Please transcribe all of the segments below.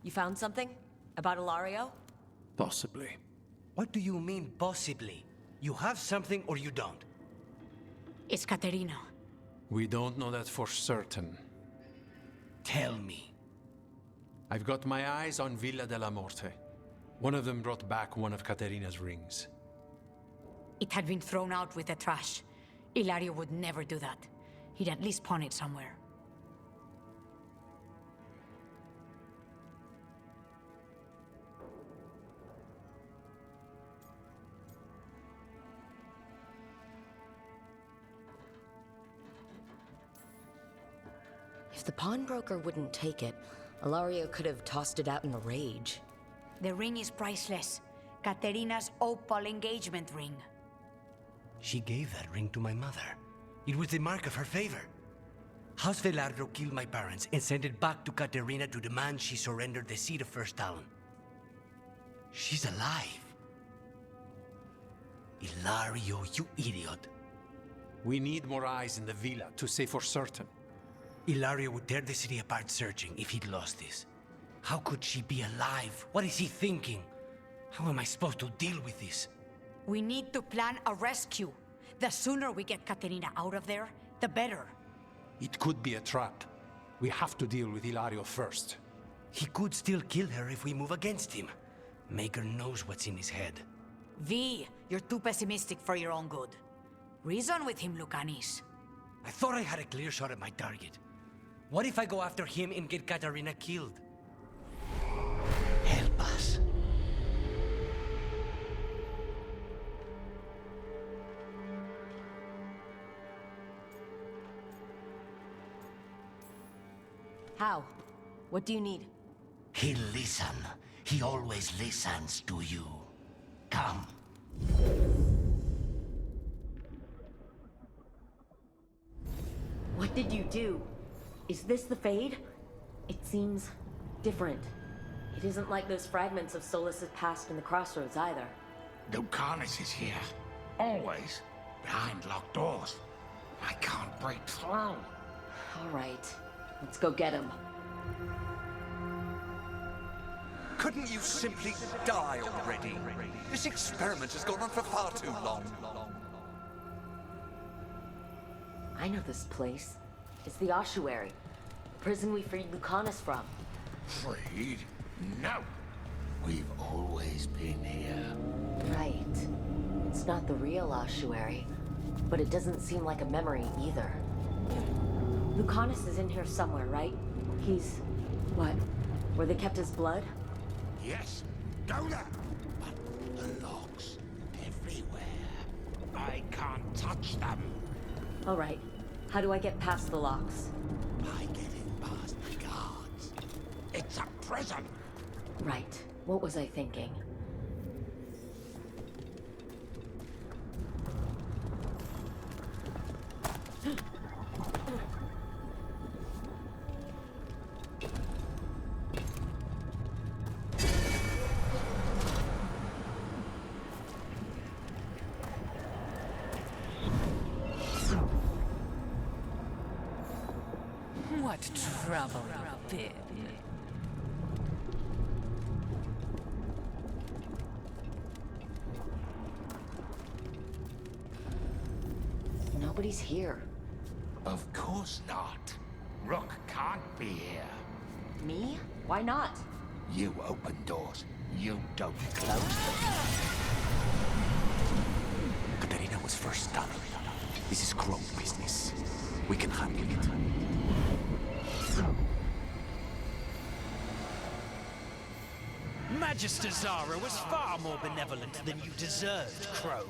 You found something? About Ilario? Possibly. What do you mean, possibly? You have something or you don't? It's Caterina. We don't know that for certain. Tell me. I've got my eyes on Villa della Morte. One of them brought back one of Caterina's rings. It had been thrown out with the trash. Ilario would never do that. He'd at least pawn it somewhere. If the pawnbroker wouldn't take it, Ilario could have tossed it out in a rage. The ring is priceless. Caterina's opal engagement ring. She gave that ring to my mother. It was the mark of her favor. House Velardo killed my parents and sent it back to Caterina to demand she surrender the seat of First Talon. She's alive. Ilario, you idiot. We need more eyes in the villa to say for certain. Ilario would tear the city apart searching if he'd lost this. How could she be alive? What is he thinking? How am I supposed to deal with this? We need to plan a rescue. The sooner we get Caterina out of there, the better. It could be a trap. We have to deal with Ilario first. He could still kill her if we move against him. Maker knows what's in his head. V, you're too pessimistic for your own good. Reason with him, Lucanis. I thought I had a clear shot at my target. What if I go after him and get Caterina killed? Help us. How? What do you need? He'll listen. He always listens to you. Come. What did you do? Is this the Fade? It seems different. It isn't like those fragments of Solas's past in the Crossroads either. Lucanus is here. Always. Behind locked doors. I can't break through. All right, let's go get him. Couldn't you simply die already? This experiment has gone on for far too long. I know this place. It's the Ossuary, the prison we freed Lucanus from. Freed? No. We've always been here. Right. It's not the real Ossuary, but it doesn't seem like a memory either. Lucanus is in here somewhere, right? He's... what? Where they kept his blood? Yes. Go there. But the locks everywhere. I can't touch them. All right. How do I get past the locks? By getting past the guards. It's a prison. Right. What was I thinking? What trouble you've been. Nobody's here. Of course not. Rook can't be here. Me? Why not? You open doors. You don't close them. Caterina was first done. This is Crow business. We can handle it. Magister Zara was far more benevolent than you deserved, Crow.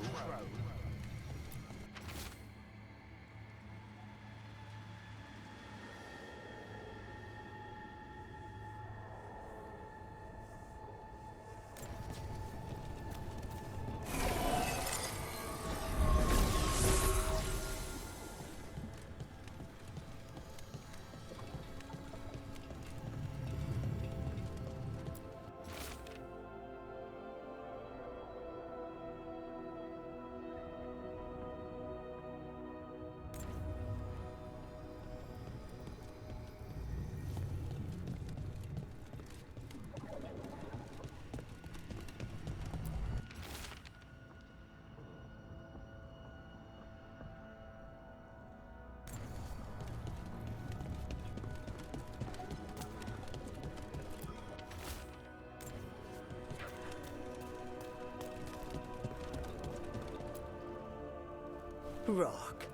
Rock,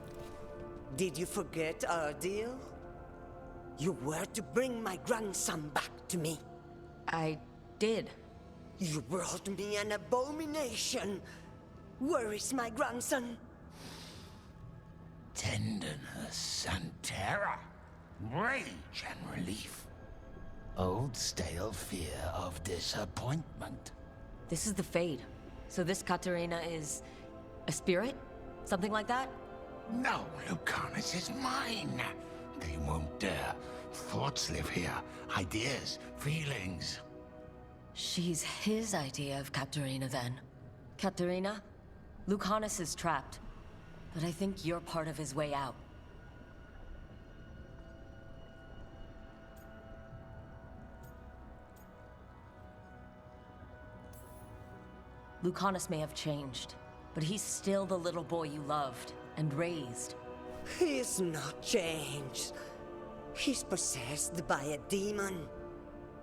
did you forget our deal? You were to bring my grandson back to me. I did. You brought me an abomination. Where is my grandson? Tenderness and terror, rage and relief. Old stale fear of disappointment. This is the Fade. So this Katerina is a spirit? Something like that? No, Lucanus is mine. They won't dare. Thoughts live here. Ideas, feelings. She's his idea of Katerina then. Katerina? Lucanus is trapped. But I think you're part of his way out. Lucanus may have changed, but he's still the little boy you loved and raised. He's not changed. He's possessed by a demon.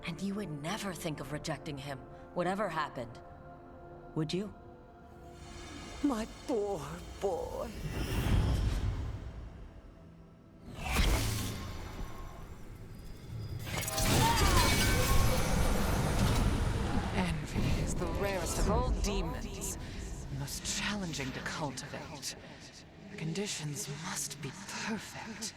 And you would never think of rejecting him, whatever happened. Would you? My poor boy. Envy is the rarest of all demons, most challenging to cultivate. The conditions must be perfect.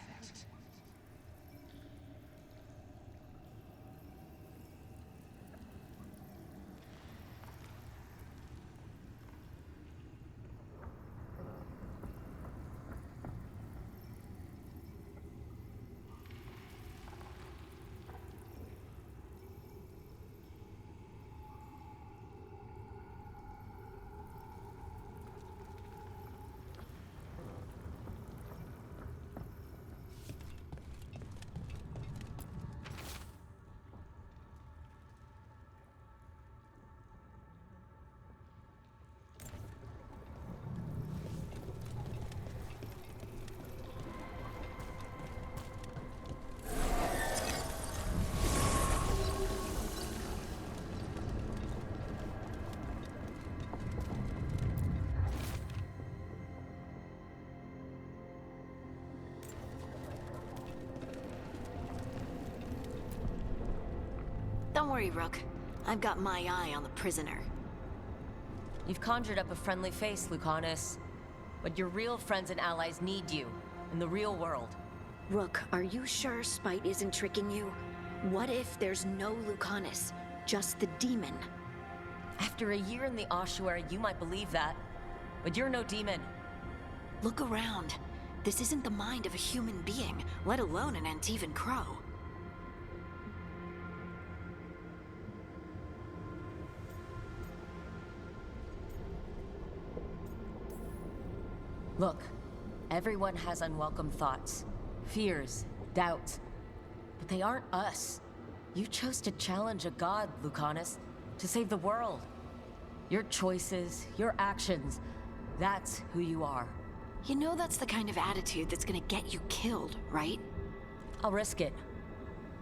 Don't worry, Rook. I've got my eye on the prisoner. You've conjured up a friendly face, Lucanus. But your real friends and allies need you, in the real world. Rook, are you sure Spite isn't tricking you? What if there's no Lucanus, just the demon? After a year in the ossuary, you might believe that. But you're no demon. Look around. This isn't the mind of a human being, let alone an Antivan Crow. Look, everyone has unwelcome thoughts, fears, doubts. But they aren't us. You chose to challenge a god, Lucanus, to save the world. Your choices, your actions, that's who you are. You know that's the kind of attitude that's gonna get you killed, right? I'll risk it.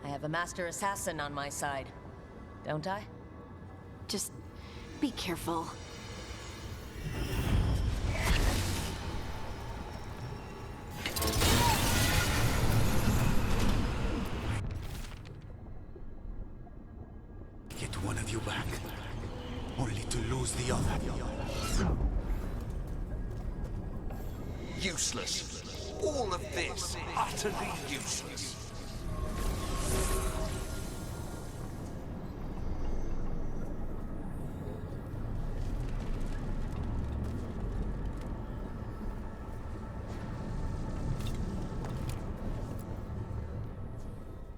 I have a master assassin on my side, don't I? Just be careful. Get one of you back, only to lose the other. Useless. All of this, utterly useless.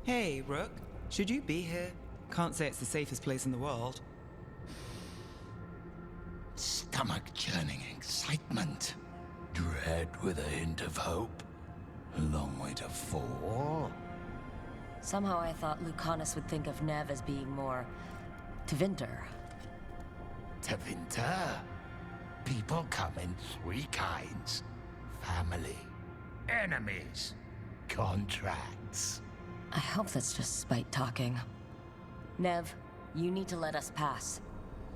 Hey, Rook. Should you be here? Can't say it's the safest place in the world. Stomach-churning excitement. Dread with a hint of hope. A long way to fall. Somehow I thought Lucanus would think of Nev as being more... Tevinter. Tevinter? People come in three kinds. Family. Enemies. Contracts. I hope that's just Spite talking. Nev, you need to let us pass.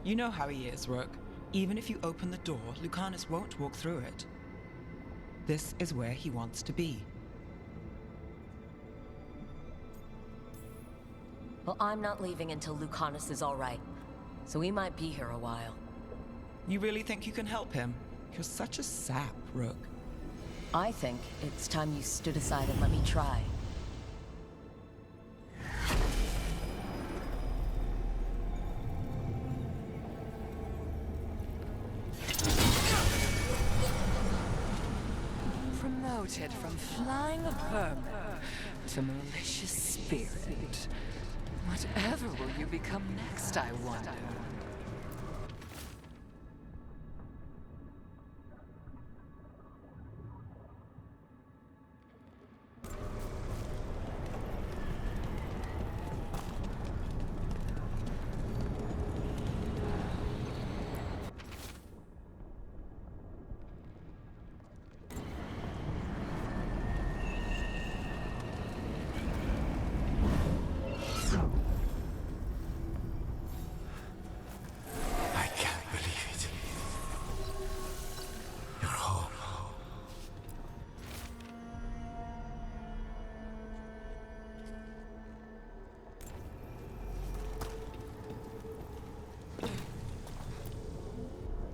You know how he is, Rook. Even if you open the door, Lucanus won't walk through it. This is where he wants to be. Well, I'm not leaving until Lucanus is all right. So we might be here a while. You really think you can help him? You're such a sap, Rook. I think it's time you stood aside and let me try. Promoted from flying vermin to malicious spirit. Whatever will you become next, I wonder?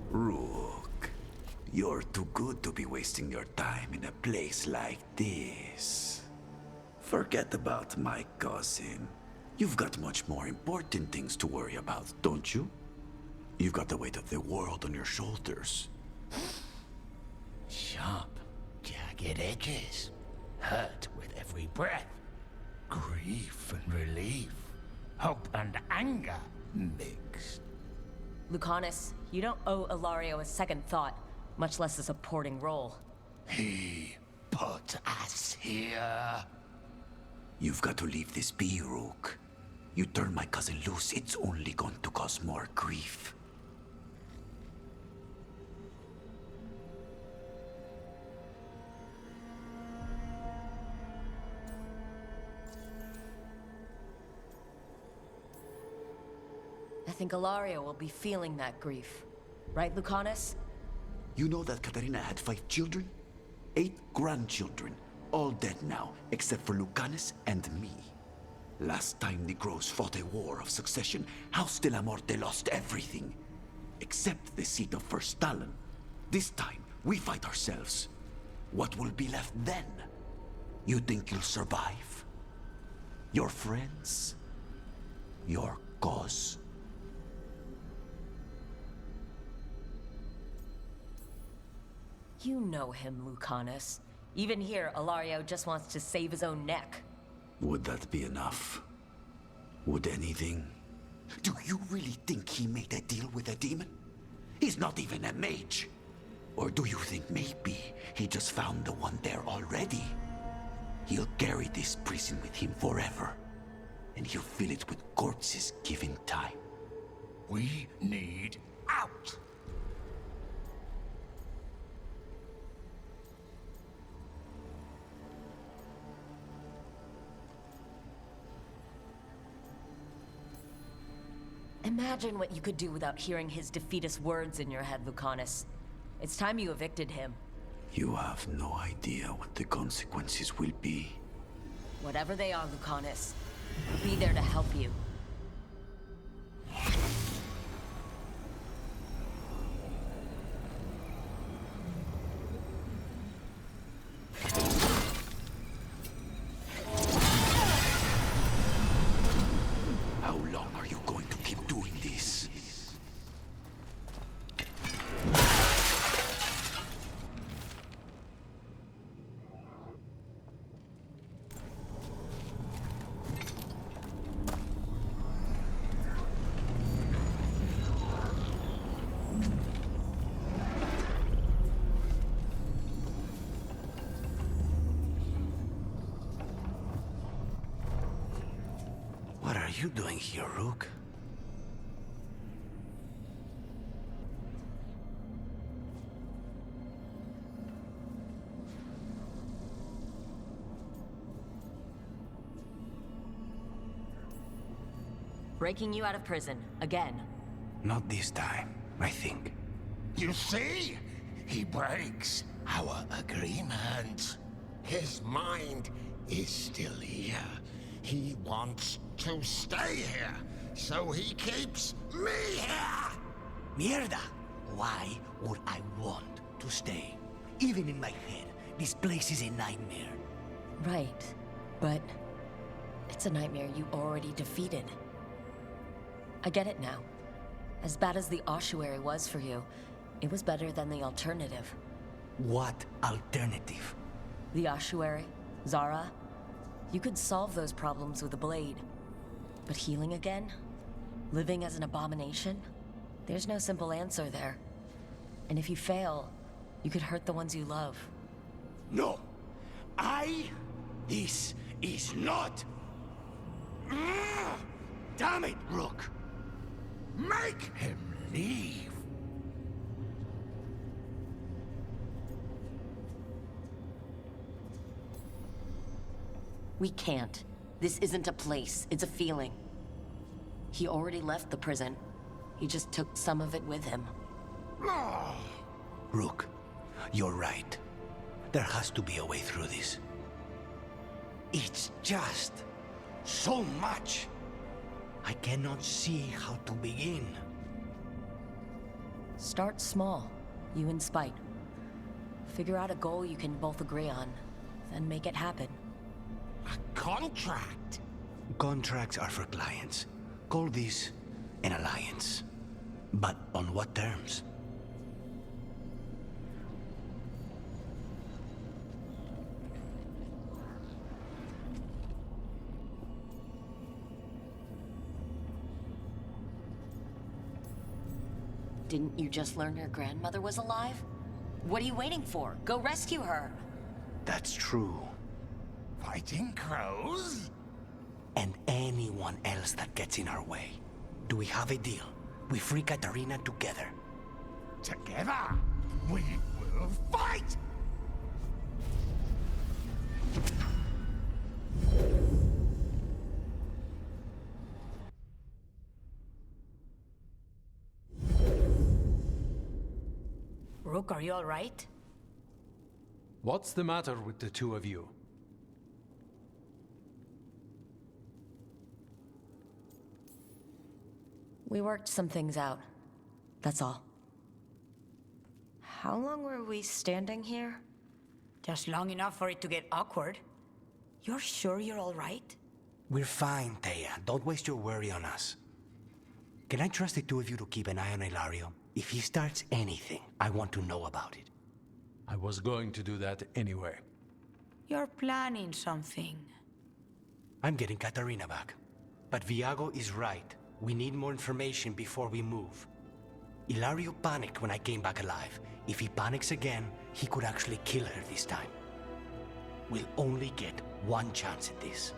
Rook, you're too good to be wasting your time in a place like this. Forget about my cousin. You've got much more important things to worry about, don't you? You've got the weight of the world on your shoulders. Sharp, jagged edges. Hurt with every breath. Grief and relief. Hope and anger mixed. Lucanus, you don't owe Ilario a second thought, much less a supporting role. He put us here. You've got to leave this be, Rook. You turn my cousin loose, it's only going to cause more grief. I think Ilario will be feeling that grief. Right, Lucanus? You know that Caterina had 5 children? 8 grandchildren. All dead now, except for Lucanus and me. Last time the Grows fought a war of succession, House de la Morte lost everything. Except the seat of First Talon. This time, we fight ourselves. What will be left then? You think you'll survive? Your friends? Your cause? You know him, Lucanus. Even here, Ilario just wants to save his own neck. Would that be enough? Would anything? Do you really think he made a deal with a demon? He's not even a mage. Or do you think maybe he just found the one there already? He'll carry this prison with him forever. And he'll fill it with corpses given time. We need out! Imagine what you could do without hearing his defeatist words in your head, Lucanus. It's time you evicted him. You have no idea what the consequences will be. Whatever they are, Lucanus, I'll be there to help you. How long are you going to keep doing this? What are you doing here, Rook? Breaking you out of prison, again. Not this time, I think. You see? he breaks our agreement. His mind is still here. He wants to stay here, so he keeps me here! Mierda! Why would I want to stay? Even in my head, this place is a nightmare. Right, but it's a nightmare you already defeated. I get it now. As bad as the ossuary was for you, it was better than the alternative. What alternative? The ossuary, Zara. You could solve those problems with a blade. But healing again? Living as an abomination? There's no simple answer there. And if you fail, you could hurt the ones you love. No! This is not... Damn it, Rook! Make him leave! We can't. This isn't a place, it's a feeling. He already left the prison. He just took some of it with him. Rook, you're right. There has to be a way through this. It's just so much. I cannot see how to begin. Start small, you and Spite. Figure out a goal you can both agree on, then make it happen. A contract? Contracts are for clients. Call this an alliance. But on what terms? Didn't you just learn your grandmother was alive? What are you waiting for? Go rescue her! That's true. Fighting crows? And anyone else that gets in our way. Do we have a deal? We free Katarina together. Together, we will fight! Rook, are you all right? What's the matter with the two of you? We worked some things out. That's all. How long were we standing here? Just long enough for it to get awkward. You're sure you're all right? We're fine, Thea. Don't waste your worry on us. Can I trust the two of you to keep an eye on Ilario? If he starts anything, I want to know about it. I was going to do that anyway. You're planning something. I'm getting Katarina back. But Viago is right. We need more information before we move. Ilario panicked when I came back alive. If he panics again, he could actually kill her this time. We'll only get one chance at this.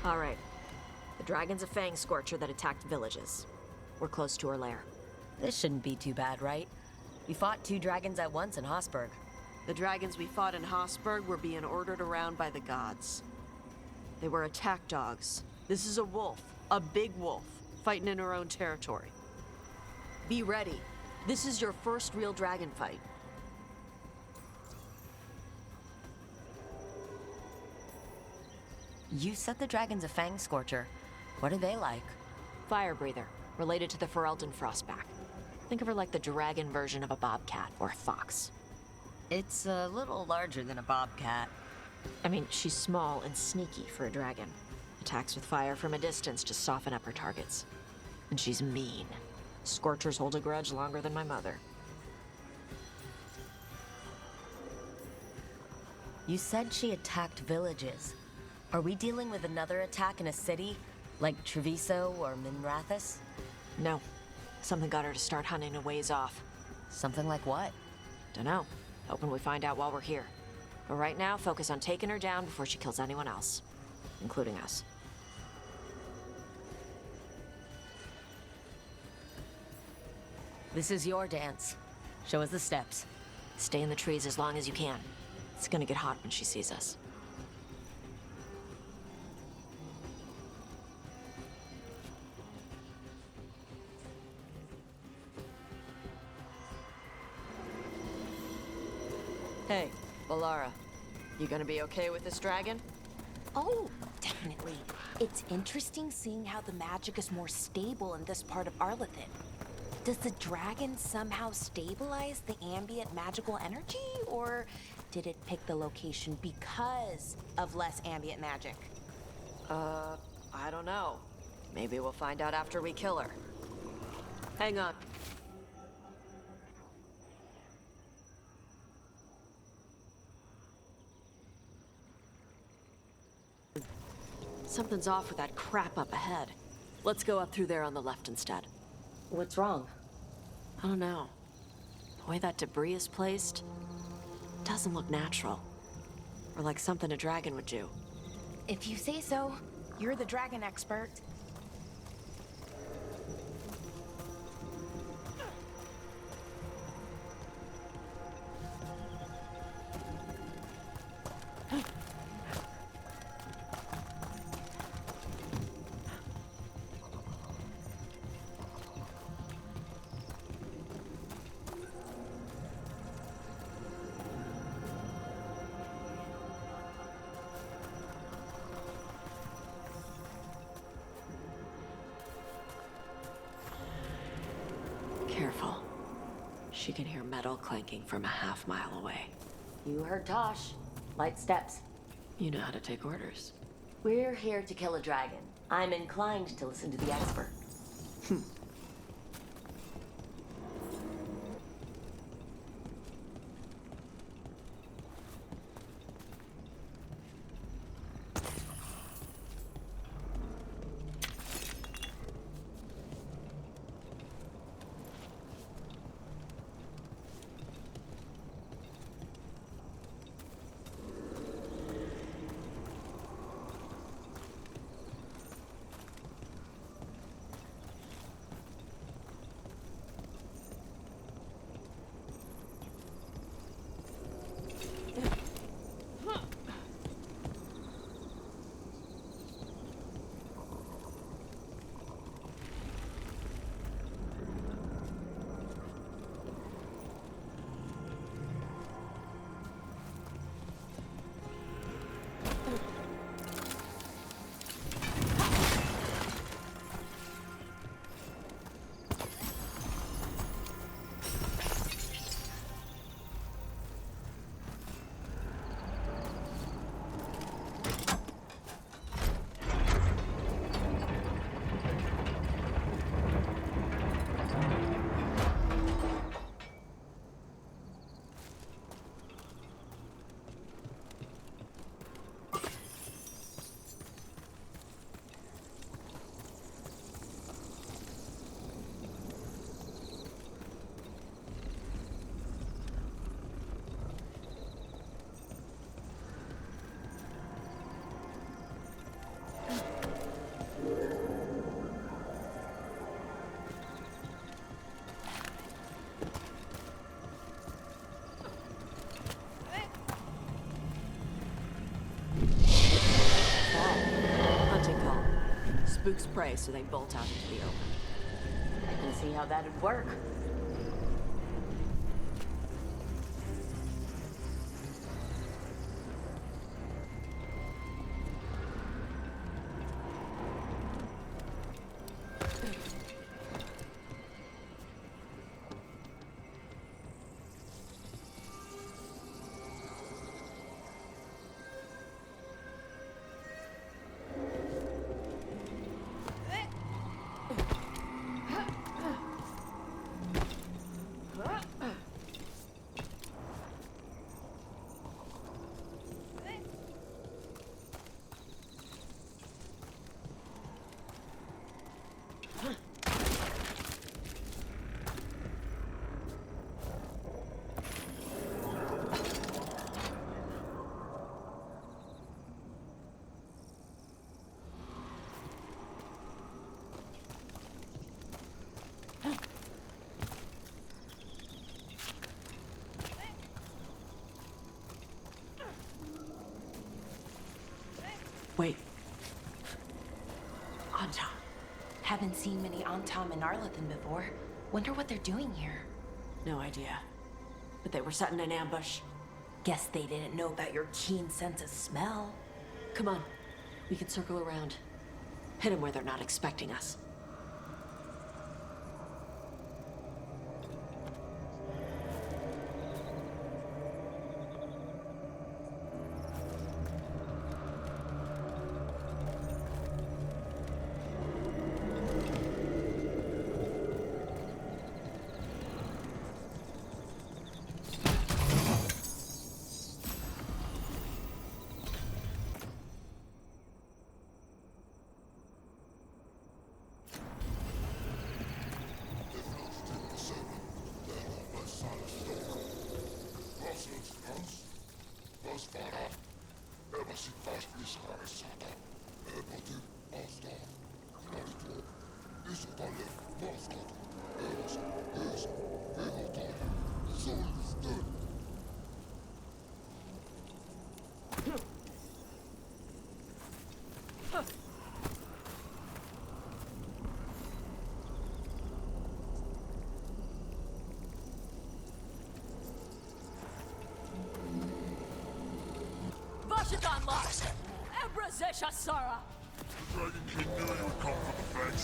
All right. The dragon's a fang scorcher that attacked villages. We're close to her lair. This shouldn't be too bad, right? We fought 2 dragons at once in Hosburg. The dragons we fought in Hosburg were being ordered around by the gods. They were attack dogs. This is a wolf, a big wolf, fighting in her own territory. Be ready. This is your first real dragon fight. You said the dragon's a fang scorcher. What are they like? Fire breather, related to the Ferelden Frostback. Think of her like the dragon version of a bobcat or a fox. It's a little larger than a bobcat. I mean, she's small and sneaky for a dragon. Attacks with fire from a distance to soften up her targets. And she's mean. Scorchers hold a grudge longer than my mother. You said she attacked villages. Are we dealing with another attack in a city, like Treviso or Minrathous? No. Something got her to start hunting a ways off. Something like what? Dunno. Hoping we find out while we're here. But right now, focus on taking her down before she kills anyone else. Including us. This is your dance. Show us the steps. Stay in the trees as long as you can. It's gonna get hot when she sees us. Hey, Valara. You gonna be okay with this dragon? Oh, definitely. It's interesting seeing how the magic is more stable in this part of Arlathan. Does the dragon somehow stabilize the ambient magical energy, or did it pick the location because of less ambient magic? I don't know. Maybe we'll find out after we kill her. Hang on. Something's off with that crap up ahead. Let's go up through there on the left instead. What's wrong? I don't know. The way that debris is placed doesn't look natural. Or like something a dragon would do. If you say so, you're the dragon expert. Careful. She can hear metal clanking from a half-mile away. You heard Tosh. Light steps. You know how to take orders. We're here to kill a dragon. I'm inclined to listen to the expert. spooks prey, so they bolt out into the open. I can see how that'd work. Wait. Antam. Haven't seen many Antam in Arlathan before. Wonder what they're doing here. No idea. But they were setting an ambush. Guess they didn't know about your keen sense of smell. Come on. We can circle around. Hit them where they're not expecting us. Vashidan lost! Ebra Zesha Sara! The Dragon King knew you would come for the Fang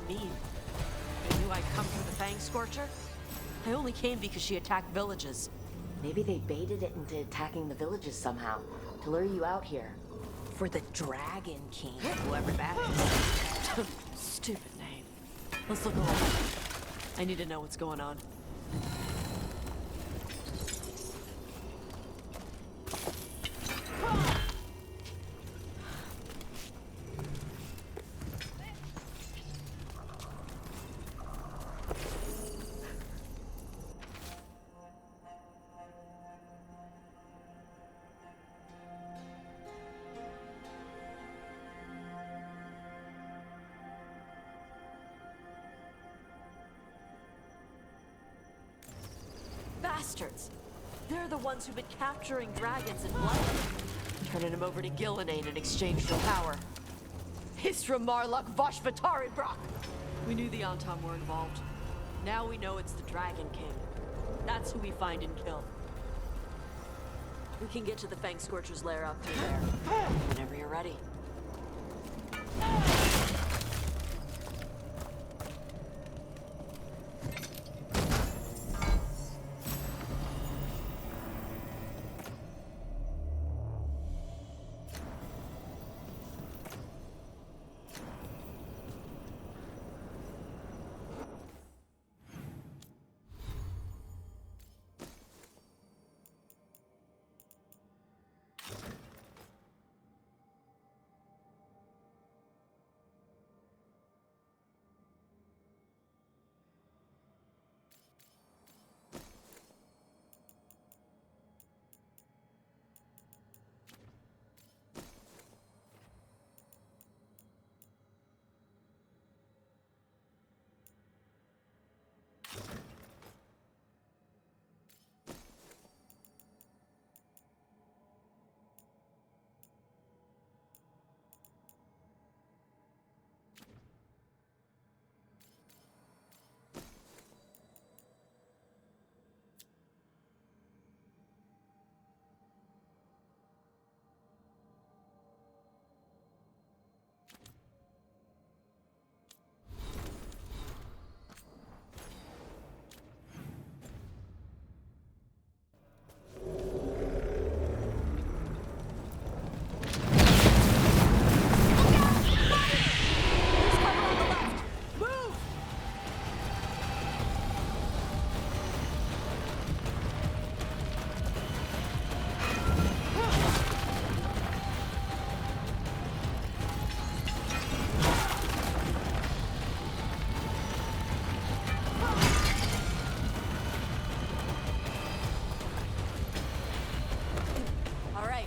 mean? They knew I'd come for the Fang Scorcher? I only came because she attacked villages. Maybe they baited it into attacking the villages somehow, to lure you out here. For the Dragon King, whoever that is. Stupid name. Let's look around. I need to know what's going on. Bastards! They're the ones who've been capturing dragons in blood, turning them over to Gillenane in exchange for power. Hisra Marluk Vashvatari Brock! We knew the Antam were involved. Now we know it's the Dragon King. That's who we find and kill. We can get to the Fang Scorcher's lair out through there. Whenever you're ready.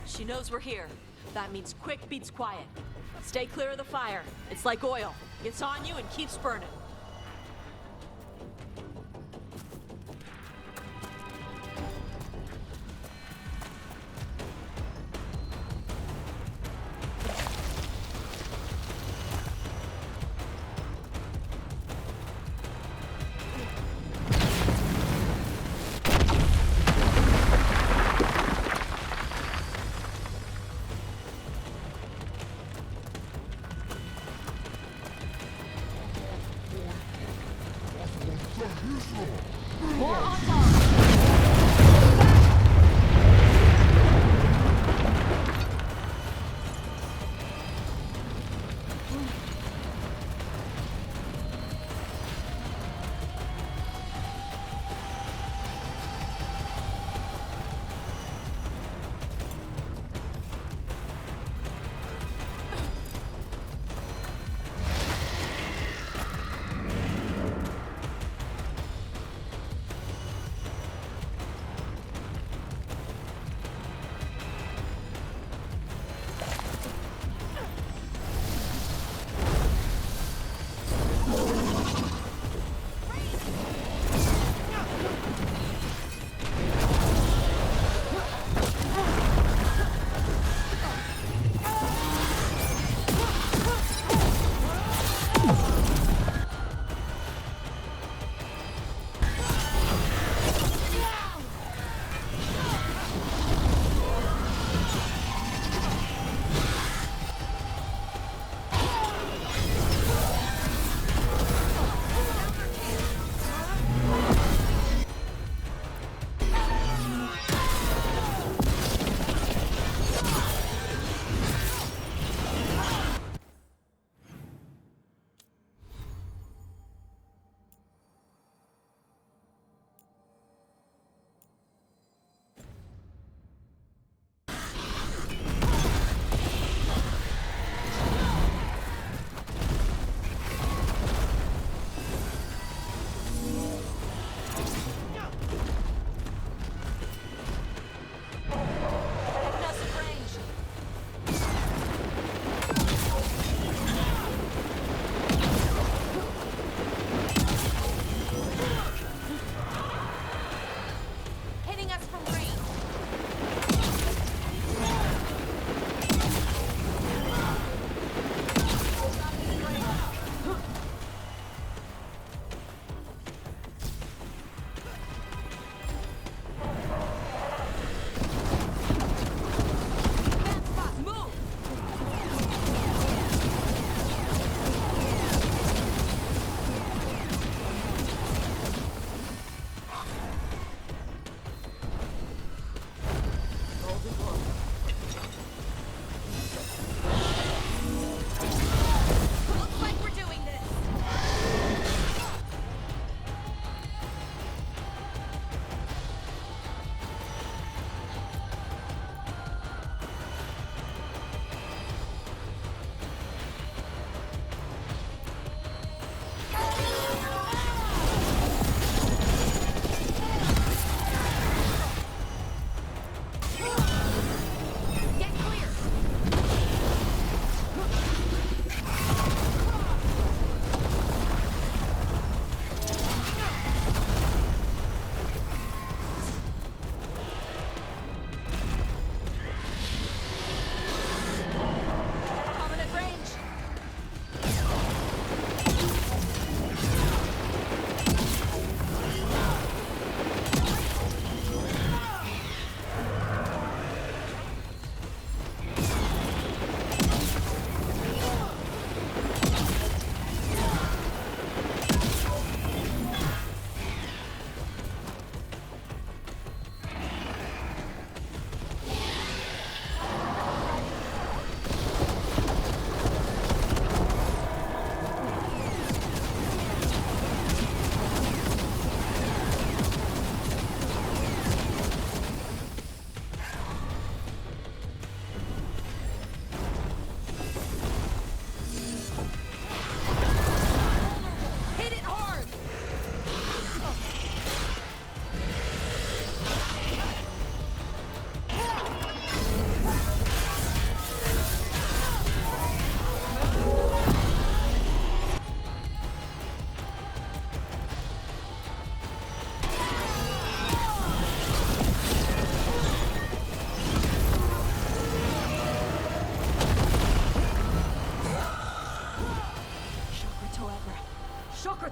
She knows we're here. That means quick beats quiet. Stay clear of the fire. It's like oil. It's on you and keeps burning.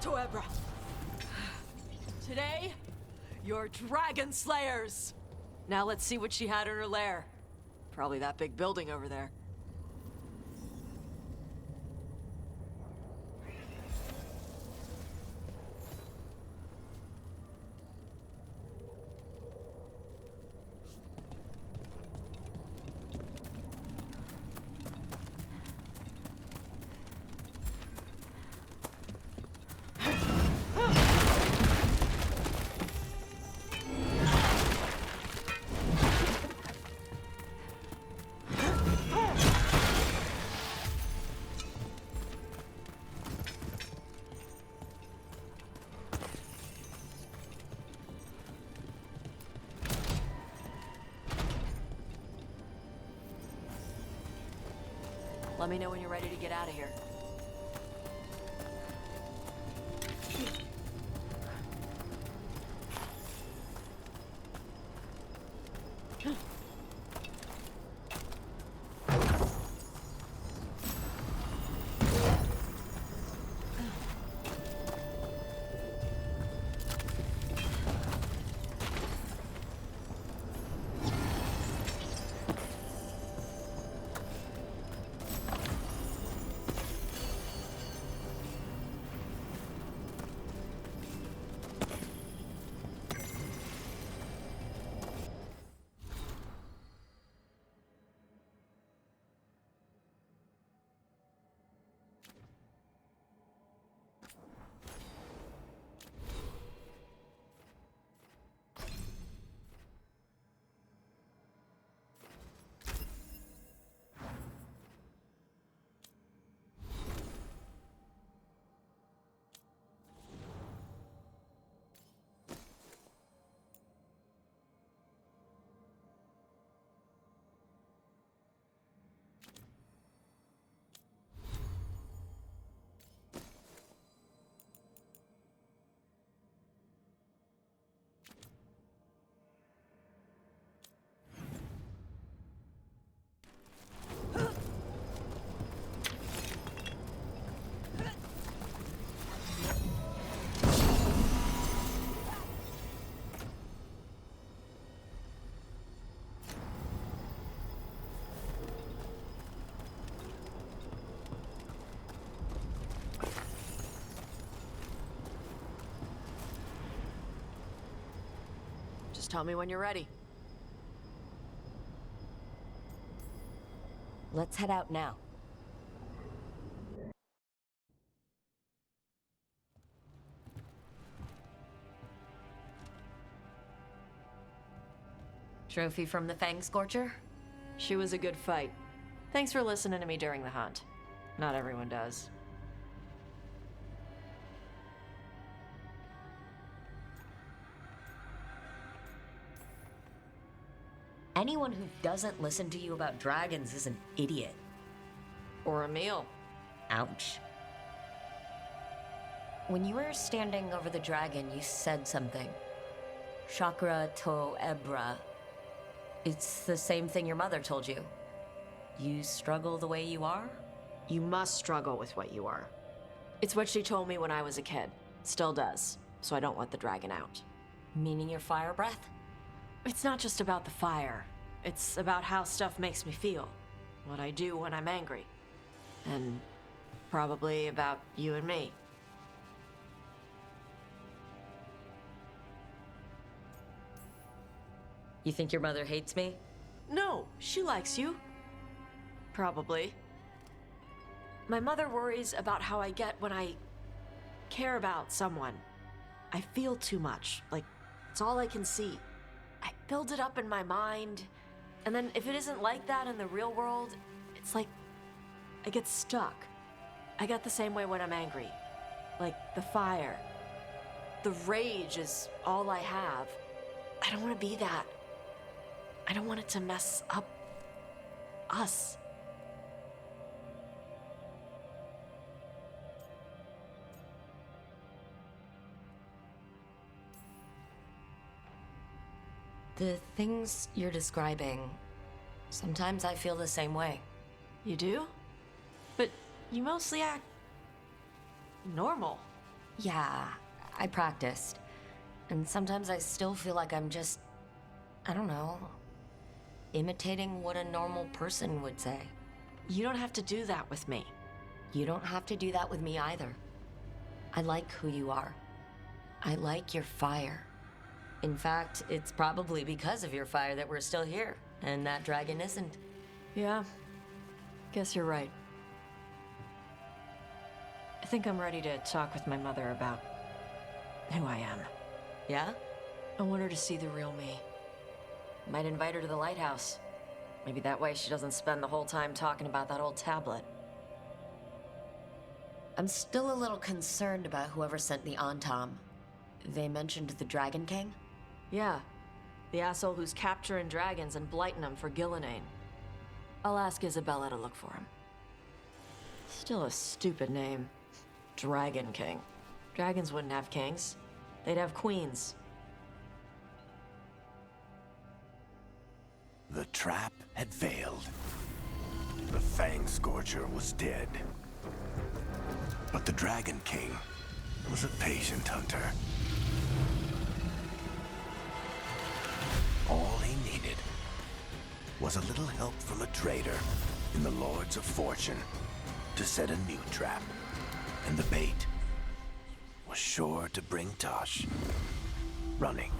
to Ebra. Today, you're Dragon Slayers. Now let's see what she had in her lair. Probably that big building over there. Let me know when you're ready to get out of here. Just tell me when you're ready. Let's head out now. Trophy from the Fang Scorcher? She was a good fight. Thanks for listening to me during the hunt. Not everyone does. Anyone who doesn't listen to you about dragons is an idiot. Or a meal. Ouch. When you were standing over the dragon, you said something. Chakra to Ebra. It's the same thing your mother told you. You struggle the way you are? You must struggle with what you are. It's what she told me when I was a kid. Still does. So I don't let the dragon out. Meaning your fire breath? It's not just about the fire. It's about how stuff makes me feel. What I do when I'm angry. And probably about you and me. You think your mother hates me? No, she likes you. Probably. My mother worries about how I get when I care about someone. I feel too much, like it's all I can see. I build it up in my mind, and then if it isn't like that in the real world, it's like I get stuck. I get the same way when I'm angry. Like the fire. The rage is all I have. I don't want to be that. I don't want it to mess up us. The things you're describing, sometimes I feel the same way. You do? But you mostly act normal. Yeah, I practiced. And sometimes I still feel like I'm just, I don't know, imitating what a normal person would say. You don't have to do that with me. You don't have to do that with me either. I like who you are. I like your fire. In fact, it's probably because of your fire that we're still here, and that dragon isn't. Yeah, guess you're right. I think I'm ready to talk with my mother about who I am. Yeah? I want her to see the real me. Might invite her to the lighthouse. Maybe that way she doesn't spend the whole time talking about that old tablet. I'm still a little concerned about whoever sent the Antam. They mentioned the Dragon King? Yeah, the asshole who's capturing dragons and blighting them for Gillinane. I'll ask Isabella to look for him. Still a stupid name. Dragon King. Dragons wouldn't have kings. They'd have queens. The trap had failed. The Fang Scorcher was dead. But the Dragon King was a patient hunter. All he needed was a little help from a trader in the Lords of Fortune to set a new trap. And the bait was sure to bring Tosh running.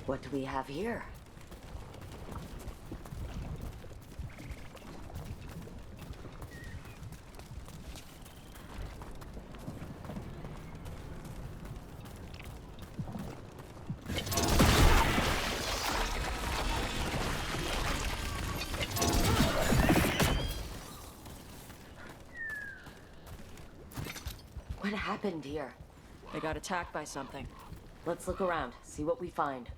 What do we have here? What happened here? They got attacked by something. Let's look around, see what we find.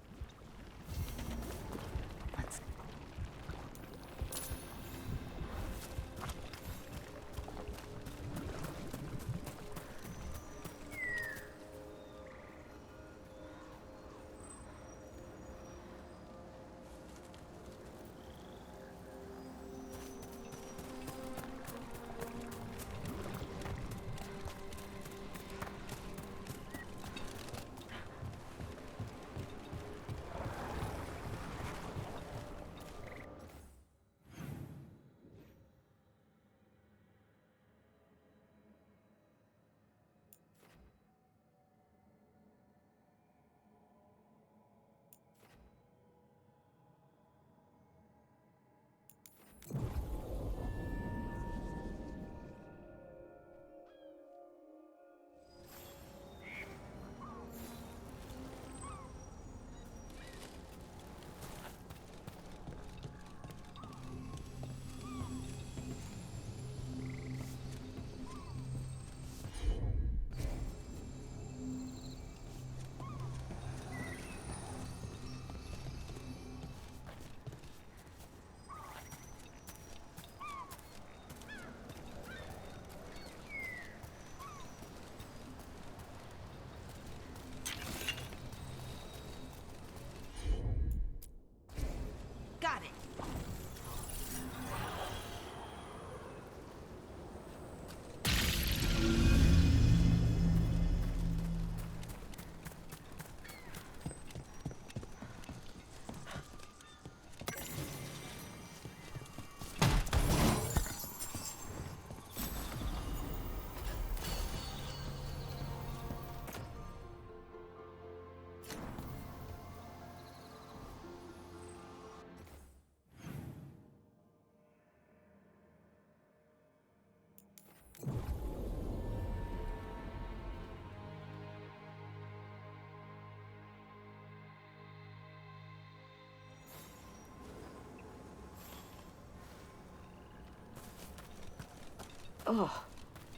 Oh,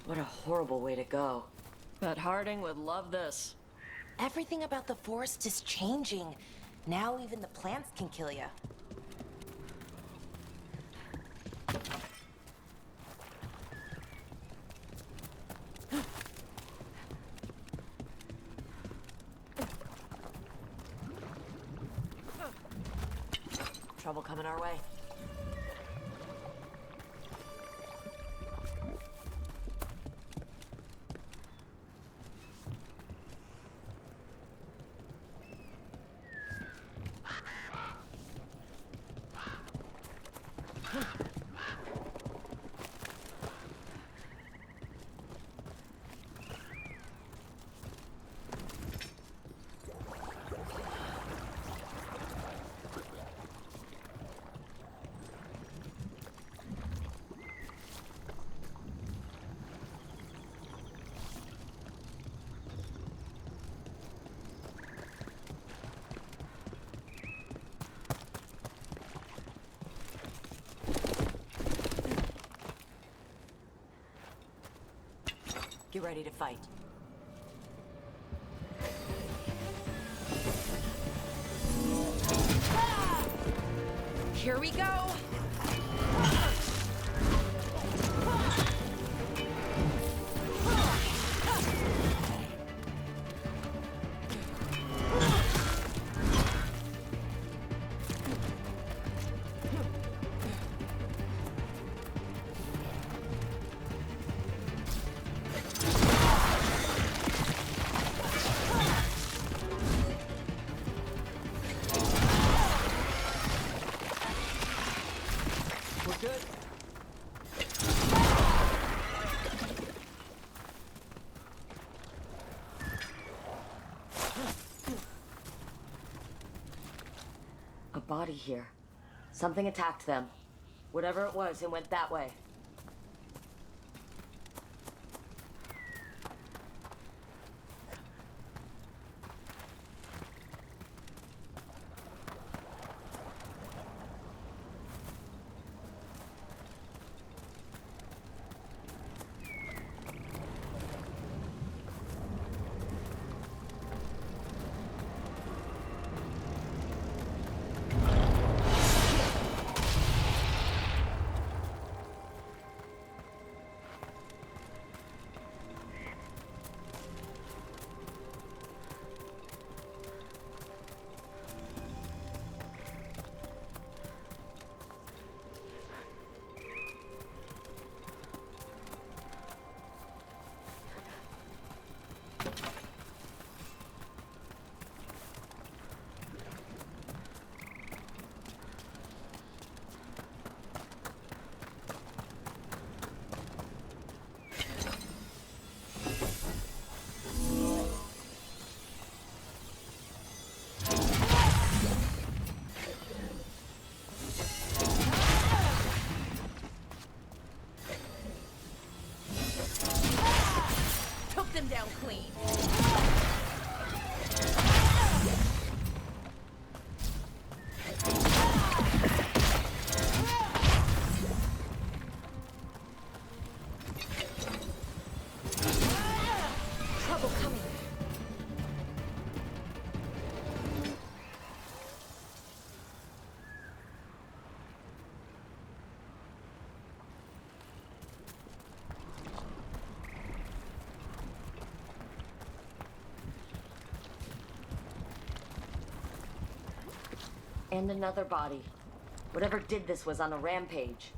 what a horrible way to go. Bet Harding would love this. Everything about the forest is changing. Now even the plants can kill you. Trouble coming our way. Get ready to fight. Here we go! A body here. Something attacked them. Whatever it was, it went that way. Them down clean. Trouble coming. And another body. Whatever did this was on a rampage.